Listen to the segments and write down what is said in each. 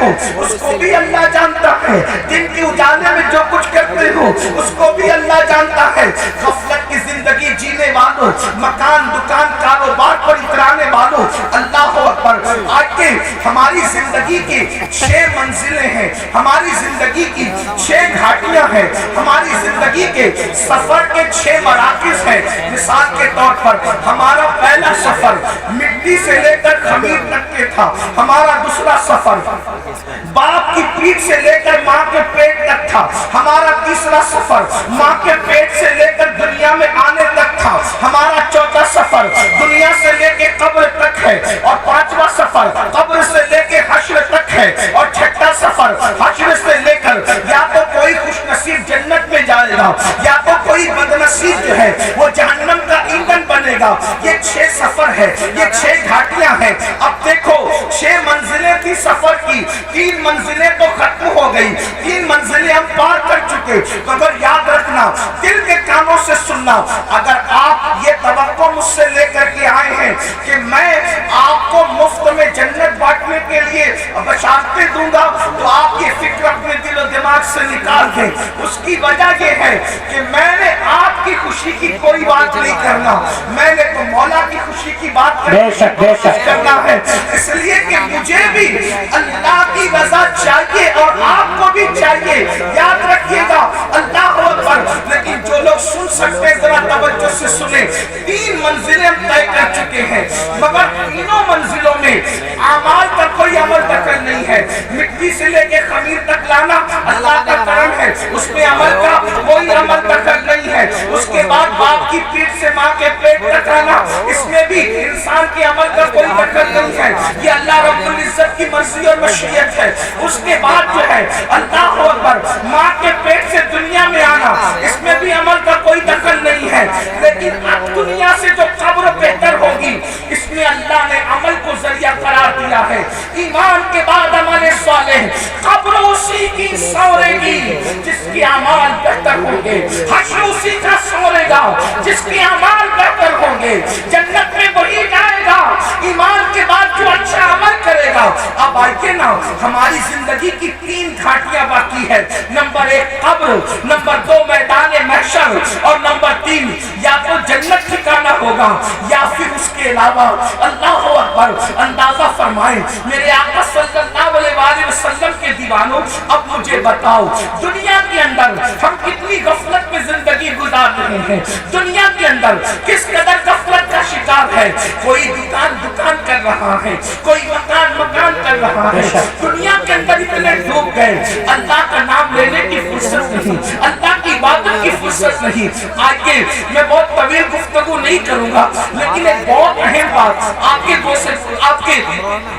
ہو اس کو بھی اللہ جانتا ہے، دن کے اجالے میں جو کچھ کرتے ہو اس کو بھی اللہ جانتا ہے۔ غفلت کی زندگی جینے والوں، مکان دکان کاروبار پر اترانے والوں، اللہ اکبر، آج کے ہماری زندگی کی 6 منزلیں ہیں، ہماری زندگی کی 6 گھاٹیاں ہیں، ہماری زندگی کے سفر کے 6 مراکز ہیں۔ مثال کے طور پر ہمارا پہلا سفر مٹی سے لے کر خمیر تک کے تھا، ہمارا دوسرا سفر باپ کی پیٹ سے لے کر ماں کے پیٹ تک تھا، ہمارا تیسرا سفر ماں کے پیٹ سے لے کر دنیا میں آنے تک تھا، ہمارا چوتھا سفر دنیا سے لے کے قبر تک ہے، اور 5واں سفر قبر سے لے کے حشر تک ہے، اور 6واں سفر حشر سے لے کر یا تو کوئی خوش نصیب جنت میں جائے گا یا تو کوئی بدنصیب جو ہے وہ جہنم کا ایندھن بنے گا۔ یہ 6 سفر ہے، یہ 6 گھاٹیاں ہیں۔ اب دیکھو 6 منزلیں تھی سفر کی، 3 منزلیں تو ختم ہو گئی، 3 منزلیں ہم پار کر چکے۔ مگر یاد رکھنا، دل کے کانوں سے سننا، اگر آپ یہ توقع مجھ سے لے کر کے آئے ہیں کہ میں آپ کو مفت میں جنت بانٹنے کے لیے بشارتیں دوں گا، تو آپ یہ فکر اپنے دل و دماغ سے نکال دیں۔ اس کی وجہ یہ ہے کہ میں نے آپ کی خوشی کی کوئی بات نہیں کرنا، میں نے تو مولا کی خوشی کی بات کرنا ہے۔ اس لیے کہ مجھے بھی اللہ کی رضا چاہیے اور آپ کو بھی چاہیے۔ یاد رکھیے گا، اللہ اکبر۔ لیکن جو لوگ سن سکتے ہیں ذرا توجہ سے سنیں، 3 منزلیں ہم طے کر چکے ہیں، مگر تینوں منزلوں میں اعمال کا کوئی عمل دخل نہیں ہے۔ مٹی سے لے کے خمیر تک لانا اللہ کا کرم ہے، اس میں عمل کا کوئی عمل دخل نہیں ہے۔ اس کے بعد باپ کی پیٹ سے ماں کے پیٹ تک آنا، اس میں بھی انسان کے عمل کا کوئی دخل نہیں ہے، یہ اللہ رب العزت کی مرضی اور مشیت ہے۔ اس کے بعد جو ہے اللہ اکبر، ماں کے پیٹ سے دنیا میں آنا، اس میں بھی عمل کا کوئی دخل نہیں ہے۔ لیکن اب دنیا سے جو قبر بہتر ہوگی، اس میں اللہ نے عمل کو ذریعہ قرار دیا ہے۔ ایمان کے بعد عمل صالح، قبر اسی کی سورے گی جس کی اعمال بہتر ہوں گے، حشر اسی کا سورے گا جس کی اعمال بہتر ہوں گے، جنت میں وہی جائے گا ایمان کے بعد جو اچھا عمل کرے گا۔ اب آئیے نا، ہماری زندگی کی 3 گھاٹیاں باقی ہے۔ نمبر 1 قبر، نمبر 2 میدان محشر، اور نمبر 3 یا تو جنت ٹھکانا ہوگا یا پھر اس کے علاوہ۔ اللہ اکبر، اندازہ فرمائیں میرے آقا صلی اللہ علیہ وآلہ وسلم کے دیوانوں، اب مجھے بتاؤ دنیا کے اندر ہم کتنی غفلت میں زندگی گزار رہے ہیں، دنیا کے اندر کس قدر غفلت کا شکار ہے۔ کوئی دکان کر رہا ہے، کوئی مکان کر رہا ہے، دنیا کے اندر اتنے ڈوب گئے، اللہ کا نام لینے کی فرصت نہیں، اللہ کی عبادت کی فرصت نہیں۔ آگے میں بہت طویل گفتگو نہیں کروں گا، لیکن ایک بہت اہم بات آپ کے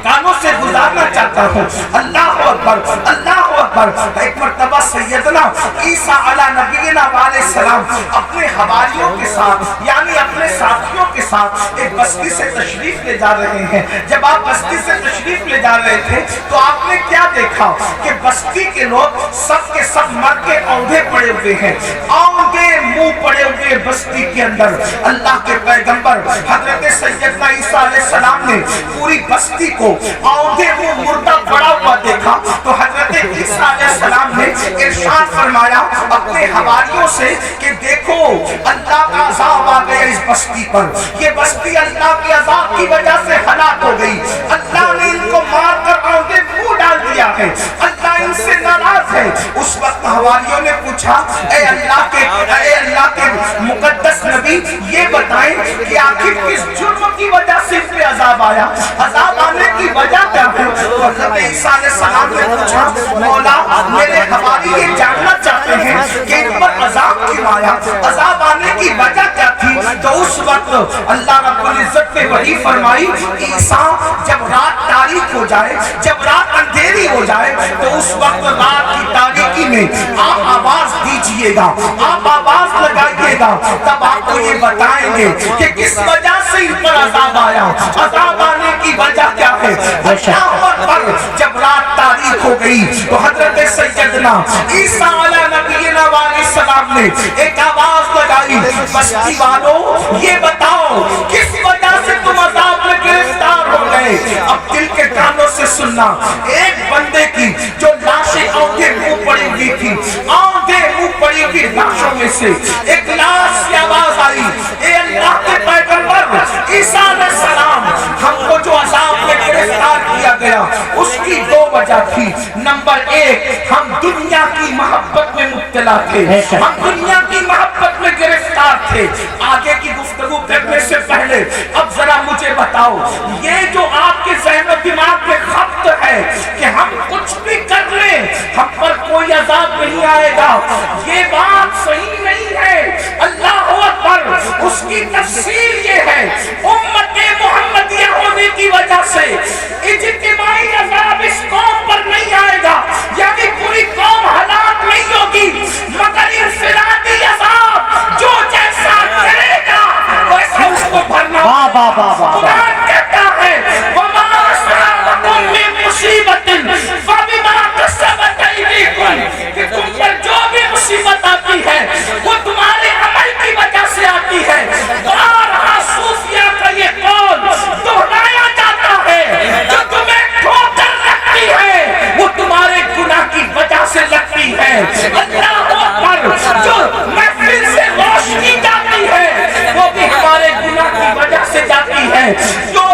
کانوں سے گزارنا چاہتا ہوں۔ اللہ اکبر، اللہ اکبر۔ ایک مرتبہ سیدنا عیسیٰ علیہ نبینا علیہ السلام اپنے حواریوں کے ساتھ یعنی اپنے ساتھیوں کے ساتھ ایک بستی سے تشریف لے جا رہے ہیں۔ جب آپ بستی سے تشریف لے جا رہے تھے تو آپ نے کیا دیکھا کہ بستی کے لوگ سب کے سب مر کے اونگے پڑے ہوئے ہیں، اونگے منہ پڑے ہوئے بستی کے اندر۔ اللہ کے پیغمبر حضرت سیدنا عیسیٰ علیہ السلام نے پوری بستی کو اونگے منہ مردہ پڑا ہوا دیکھا تو حضرت عیسیٰ علیہ السلام نے ارشاد فرمایا اپنے حواریوں سے کہ دیکھو اللہ کا عذاب آ گیا اس بستی پر، یہ بستی اللہ کے عذاب کی وجہ سے ہلاک ہو گئی، اللہ نے ان کو مار کر اونگے منہ ڈال دیا ہے، اللہ ان سے ناراض ہے۔ اس وقت حواریوں نے پوچھا اے اللہ کے مقدس نبی یہ بتائیں کہ آخر کس جرم کی وجہ سے ان پہ عذاب آیا، عذاب آنے کی وجہ کیا ہے؟ حضرت عیسیٰ علیہ السلام نے پوچھا مولا میرے حواری یہ جاننا چاہتے ہیں کہ ان پر عذاب کیوں آیا، عذاب آنے کی وجہ کیا تھی؟ تو اس وقت اللہ رب العزت نے وحی فرمائی عیسیٰ جب رات تاریک ہو جائے، جب رات اندھیری ہو جائے تو اس وقت رات کی تاریکی میں آپ آواز دیجئے گا، آپ آواز لگائیے گا، تب آپ کو یہ بتائیں گے کہ کس وجہ سے ان پر عذاب آیا، عذاب آنے کی وجہ کیا ہے۔ پر جب رات تاریک ہو گئی تو حضرت سیدنا عیسیٰ علیہ نبینا علیہ السلام نے ایک آواز لگائی بستی والوں یہ بتاؤ کس وجہ سے تم عذاب میں گرفتار ہو گئے۔ اب دل کے کانوں سے سننا، ایک بندے کی سے ایک لاش کی آواز آئی، اے اللہ کے پیغمبر عیسیٰ علیہ السلام، ہم کو جو عذاب میں گرفتار کیا گیا اس کی دو وجہ تھی۔ نمبر ایک، ہم دنیا کی محبت میں مبتلا تھے، ہم دنیا کی محبت میں گرفتار تھے۔ آگے کی گفتگو کرنے سے پہلے اب ذرا مجھے بتاؤ، یہ جو آپ کے ذہن و دماغ میں خبط ہے کہ ہم کچھ بھی کر لیں ہم پر کوئی عذاب نہیں آئے گا، یہ بات صحیح نہیں ہے۔ اللہ اکبر، اس کی تفسیر یہ ہے، امت محمدیہ ہونے کی وجہ سے اجتماعی عذاب اس قوم پر نہیں آئے گا، یعنی پوری قوم ہلاک نہیں ہوگی، مگر انفرادی عذاب جو جیسا کرے گا ویسا اس کو بھرنا۔ قرآن کہتا ہے وَمَا أَصَابَكُم مِّن مُّصِيبَةٍ فَبِمَا كَسَبَتْ أَيْدِيكُمْ، کہ تم پر جو بھی مصیبت آتی ہے وہ تمہارے عمل کی وجہ سے آتی ہے۔ بارہا صوفیہ کا یہ قول دہرایا جاتا ہے، جو تمہیں ٹھوکر لگتی ہے وہ تمہارے گناہ کی وجہ سے لگتی ہے۔ اللہ اکبر، جو محفل سے روشنی جاتی ہے وہ بھی ہمارے گناہ کی وجہ سے جاتی ہے، جو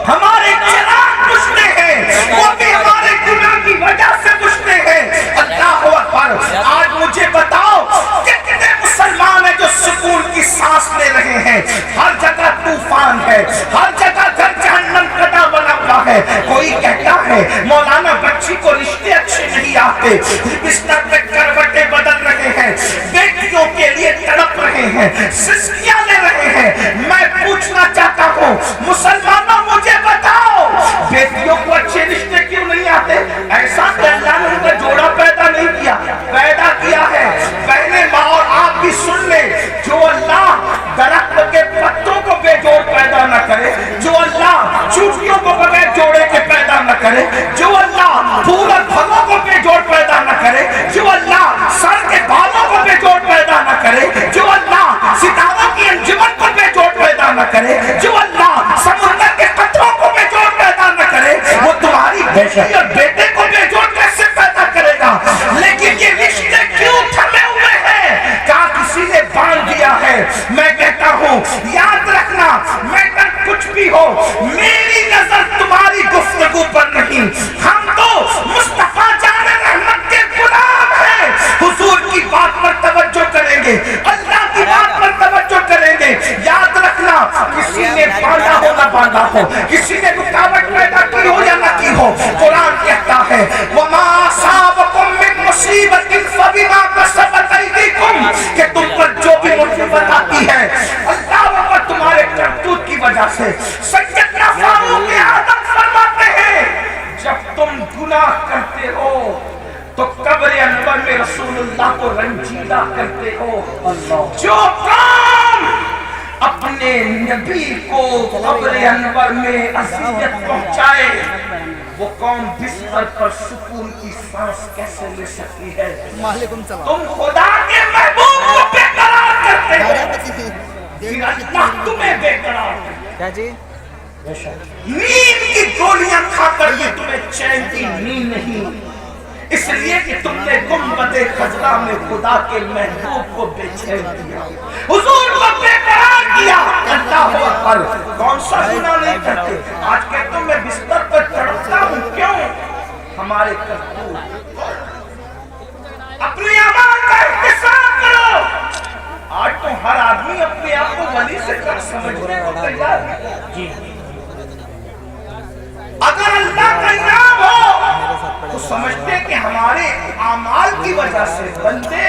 ہمارے چراغ بجھتے ہیں وہ بھی ہمارے گناہ کی وجہ سے بجھتے ہیں۔ اللہ اکبر، آج مجھے بتاؤ کتنے مسلمان ہیں جو سکون کی سانس لے رہے ہیں؟ ہر جگہ طوفان ہے، ہر جگہ گھر جہنم کٹا بنا ہوا ہے۔ کوئی کہتا ہے مولانا بچی کو رشتے اچھے نہیں آتے، بستر پہ کروٹیں بدل رہے ہیں، بیٹیوں کے لیے تڑپ رہے ہیں، سسکیاں لے رہے ہیں۔ میں پوچھنا چاہتا ہوں مسلمانوں، مجھے بتاؤ بیٹیوں کو اچھے رشتے کیوں نہیں آتے؟ ایسا کہ اللہ نے ان کا جوڑا پیدا نہیں کیا، پیدا کیا ہے۔ بہنیں ماں اور آپ بھی سن لیں، جو اللہ درخت کے پتوں کو بے جوڑ پیدا نہ کرے، جو اللہ چوٹیوں کو بغیر جوڑے کے پیدا نہ کرے، جو اللہ پھول اور پھلوں کو بے جوڑ پیدا نہ کرے، جو اللہ سر کے بالوں کو بے جوڑ پیدا نہ کرے، جو اللہ ستاروں کی انجمن کو بے جوڑ پیدا نہ کرے، جو اللہ سمندر کے قطروں کو بے جوڑ پیدا نہ کرے، وہ تمہاری بیٹی اور بیٹے کو بے جوڑ کیسے پیدا کرے گا؟ لیکن یہ رشتے کیوں تھمے ہوئے ہیں؟ کہاں کسی نے باندھ دیا ہے؟ میں کہتا ہوں یاد رکھنا، میٹر کچھ بھی ہو، میری نظر تمہاری گفتگو پر نہیں، ہم تو مصطفیٰ جان رحمت کے غلام ہیں، حضور کی بات پر توجہ کریں گے، اللہ کی بات پر توجہ کریں گے۔ یاد رکھنا، کسی نے باندھا ہو نہ باندھا ہو، کسی نے رکاوٹ پیدا کی ہو یا نہ کی ہو، قرآن کہتا ہے وَمَا أَصَابَكُم مِّن مُّصِيبَةٍ فَبِمَا كَسَبَتْ أَيْدِيكُمْ، کہ تم پر جو بھی مصیبت آتی ہے اللہ پر تمہارے کرتوت کی وجہ سے۔ سیدنا فاروق اعظم فرماتے ہیں جب تم گناہ کرتے ہو تو قبر انور میں رسول اللہ کو رنجیدہ کرتے ہو۔ جو کام اپنے نبی کو قبر انور میں اذیت پہنچائے وہ قوم بستر پر سکون کی سانس کیسے لے سکتی ہے؟ تم خدا کے محبوب کو بے قرار کرتے ہو، پھر اللہ تمہیں بے قرار کرتے ہیں۔ نیند کی گولیاں کھا کر بھی تمہیں چین کی نیند نہیں، اس لیے کہ تم نے گنبد خضرا میں خدا کے محبوب کو بے چین کیا، حضور کو بے قرار کیا۔ اللہ اکبر، کون سا گناہ نہیں کرتے؟ آج کہتا ہوں میں بستر پر تڑپتا ہوں، کیوں؟ ہمارے کرتوت۔ اپنے اعمال کا احتساب کرو۔ آج تو ہر آدمی اپنے آپ کو ولی سے کم سمجھنے کو تیار ہے۔ اگر اللہ کا انعام ہو تو سمجھتے کہ ہمارے اعمال کی وجہ سے بندے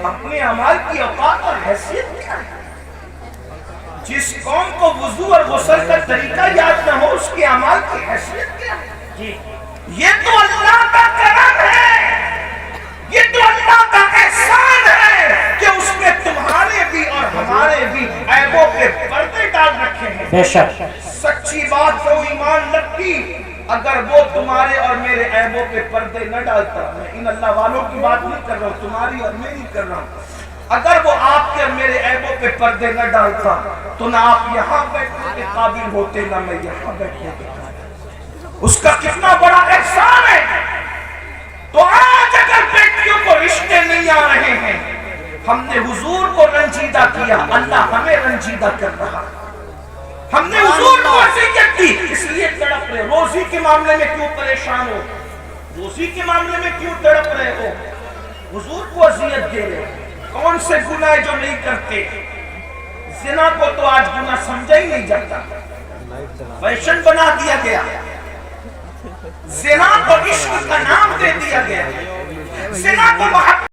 اپنے اعمال کی اوقات اور حیثیت کیا ہے؟ جس قوم کو وضو اور غسل کا طریقہ یاد نہ ہو اس کے اعمال کی حیثیت کیا ہے؟ یہ تو اللہ کا کرم ہے، یہ تو اللہ کا احسان ہے کہ اس نے تمہارے بھی اور ہمارے بھی عیبوں پہ پردے ڈال رکھے ہیں۔ بے شک سچی بات کو ایمان لگتی اگر وہ تمہارے اور میرے عیبوں پہ پردے نہ ڈالتا، میں ان اللہ والوں کی بات نہیں کر رہا ہوں، تمہاری اور میری کر رہا ہوں، اگر وہ آپ کے اور میرے عیبوں پہ پردے نہ ڈالتا تو نہ آپ یہاں بیٹھنے کے قابل ہوتے نہ میں یہاں بیٹھنے کے قابل۔ اس کا کتنا بڑا احسان ہے۔ تو آج اگر بیٹیوں کو رشتے نہیں آ رہے ہیں، ہم نے حضور کو رنجیدہ کیا، اللہ ہمیں رنجیدہ کر رہا ہے۔ ہم نے حضور کو اذیت کی اس لیے تڑپ رہے۔ روزی کے معاملے میں کیوں پریشان ہو؟ روزی کے معاملے میں کیوں تڑپ رہے ہو؟ حضور کو اذیت دے رہے۔ کون سے گناہ جو نہیں کرتے؟ زنا کو تو آج گناہ سمجھا ہی نہیں جاتا، فیشن بنا دیا گیا، زنا کو عشق کا نام دے دیا گیا، زنا کو محبت